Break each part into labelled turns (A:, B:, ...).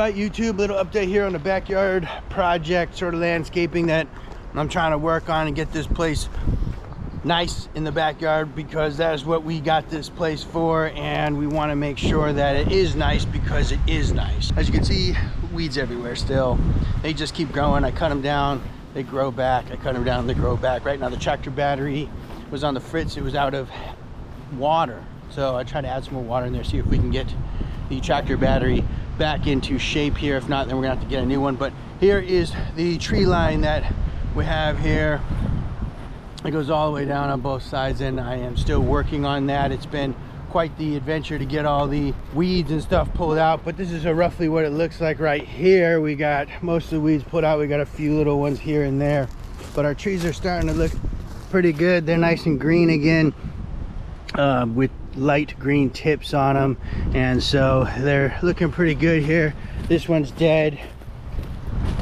A: right, YouTube, little update here on the backyard project, sort of landscaping that I'm trying to work on and get this place nice in the backyard, because that is what we got this place for, and we want to make sure that it is nice because it is nice. As you can see, weeds everywhere still. They just keep growing. I cut them down, they grow back. I cut them down, they grow back. Right now the tractor battery was on the fritz. It was out of water, so I tried to add some more water in there, see if we can get the tractor battery back into shape here. If not, then we're gonna have to get a new one. But here is the tree line that we have here. It goes all the way down on both sides, and I am still working on that. It's been quite the adventure to get all the weeds and stuff pulled out, but this is roughly what it looks like right here. We got most of the weeds pulled out. We got a few little ones here and there, but our trees are starting to look pretty good. They're nice and green again, with light green tips on them, and so they're looking pretty good here. This one's dead.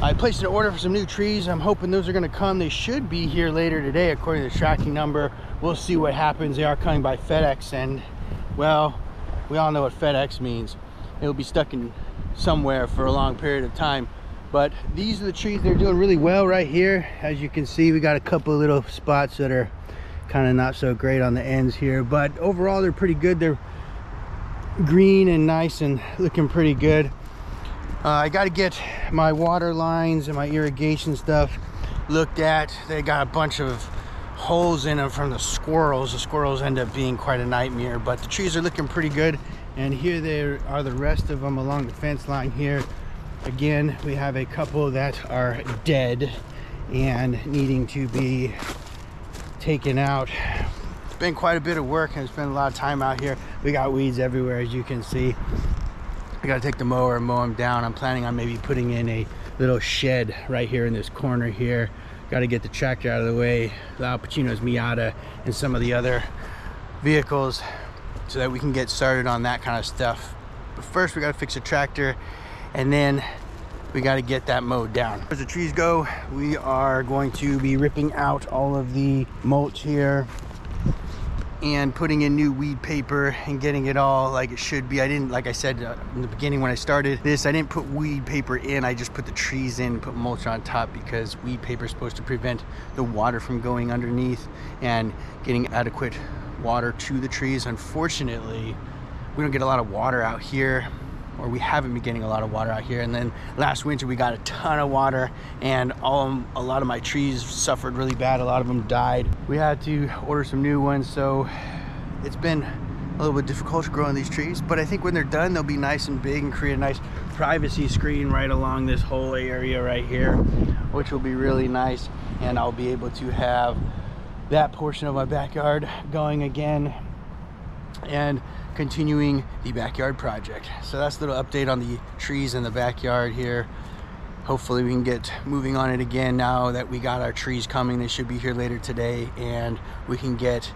A: I placed an order for some new trees. I'm hoping those are going to come. They should be here later today according to the tracking number. We'll see what happens. They are coming by FedEx, and well, we all know what FedEx means. It'll be stuck in somewhere for a long period of time. But these are the trees. They're doing really well right here. As you can see, we got a couple of little spots that are kind of not so great on the ends here, but overall they're pretty good. They're green and nice and looking pretty good. I got to get my water lines and my irrigation stuff looked at. They got a bunch of holes in them from the squirrels. The squirrels end up being quite a nightmare, but the trees are looking pretty good. And here there are the rest of them along the fence line here. Again, we have a couple that are dead and needing to be taken out. It's been quite a bit of work and spent a lot of time out here. We got weeds everywhere, as you can see. I gotta take the mower and mow them down. I'm planning on maybe putting in a little shed right here in this corner here. Got to get the tractor out of the way, Al Pacino's Miata and some of the other vehicles, so that we can get started on that kind of stuff. But first we got to fix the tractor, and then we got to get that mowed down. As the trees go, we are going to be ripping out all of the mulch here and putting in new weed paper and getting it all like it should be. I didn't, like I said in the beginning when I started this, I didn't put weed paper in. I just put the trees in, put mulch on top, because weed paper is supposed to prevent the water from going underneath and getting adequate water to the trees. Unfortunately, we don't get a lot of water out here, or we haven't been getting a lot of water out here. And then last winter we got a ton of water, and a lot of my trees suffered really bad. A lot of them died. We had to order some new ones, so it's been a little bit difficult growing these trees, but I think when they're done they'll be nice and big and create a nice privacy screen right along this whole area right here, which will be really nice. And I'll be able to have that portion of my backyard going again and continuing the backyard project. So that's a little update on the trees in the backyard here. Hopefully we can get moving on it again now that we got our trees coming. They should be here later today, and we can get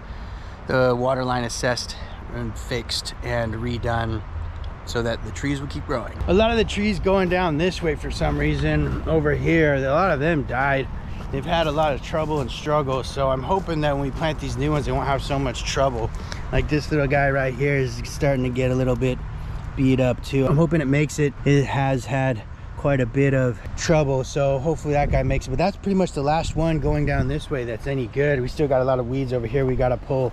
A: the water line assessed and fixed and redone so that the trees will keep growing. A lot of the trees going down this way, for some reason, over here, a lot of them died. They've had a lot of trouble and struggle, so I'm hoping that when we plant these new ones, they won't have so much trouble. Like this little guy right here is starting to get a little bit beat up too. I'm hoping it makes it. It has had quite a bit of trouble, so hopefully that guy makes it. But that's pretty much the last one going down this way that's any good. We still got a lot of weeds over here we got to pull,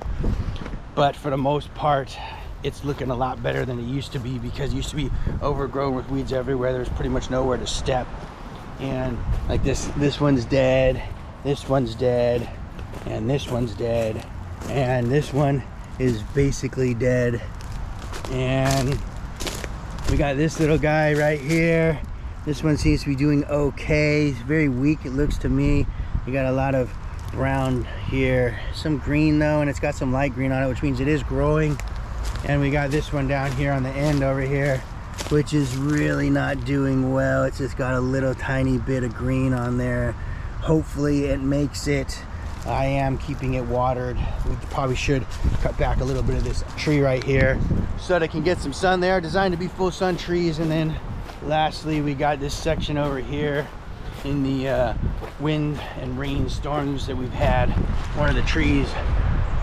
A: but for the most part it's looking a lot better than it used to be, because it used to be overgrown with weeds everywhere. There's pretty much nowhere to step. And like this one's dead, this one's dead, and this one's dead, and this one is basically dead. And we got this little guy right here. This one seems to be doing okay. It's very weak, it looks to me. We got a lot of brown here, some green though, and it's got some light green on it, which means it is growing. And we got this one down here on the end over here, which is really not doing well. It's just got a little tiny bit of green on there. Hopefully it makes it. I am keeping it watered. We probably should cut back a little bit of this tree right here so that I can get some sun there. Designed to be full sun trees. And then lastly, we got this section over here in the wind and rain storms that we've had. One of the trees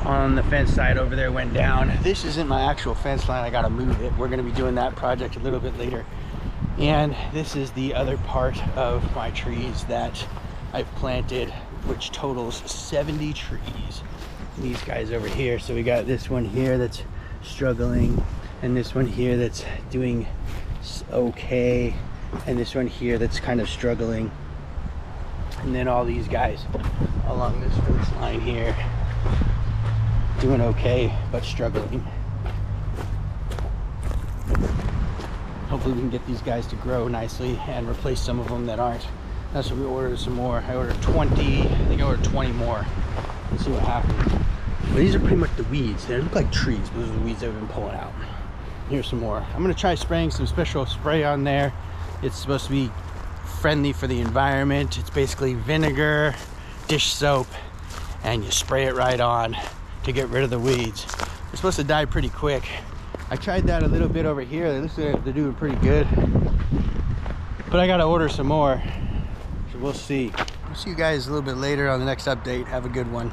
A: on the fence side over there went down. This isn't my actual fence line. I gotta move it. We're gonna be doing that project a little bit later. And this is the other part of my trees that I've planted, which totals 70 trees. These guys over here. So we got this one here that's struggling, and this one here that's doing okay, and this one here that's kind of struggling, and then all these guys along this fence line here doing okay but struggling. Hopefully we can get these guys to grow nicely and replace some of them that aren't. That's what we ordered. Some more. I ordered 20. I think I ordered 20 more. Let's see what happens. But these are pretty much the weeds. They look like trees, but those are the weeds I've been pulling out. Here's some more. I'm gonna try spraying some special spray on there. It's supposed to be friendly for the environment. It's basically vinegar, dish soap, and you spray it right on to get rid of the weeds. They're supposed to die pretty quick. I tried that a little bit over here. It looks like they're doing pretty good, but I gotta order some more, so we'll see. I'll see you guys a little bit later on the next update. Have a good one.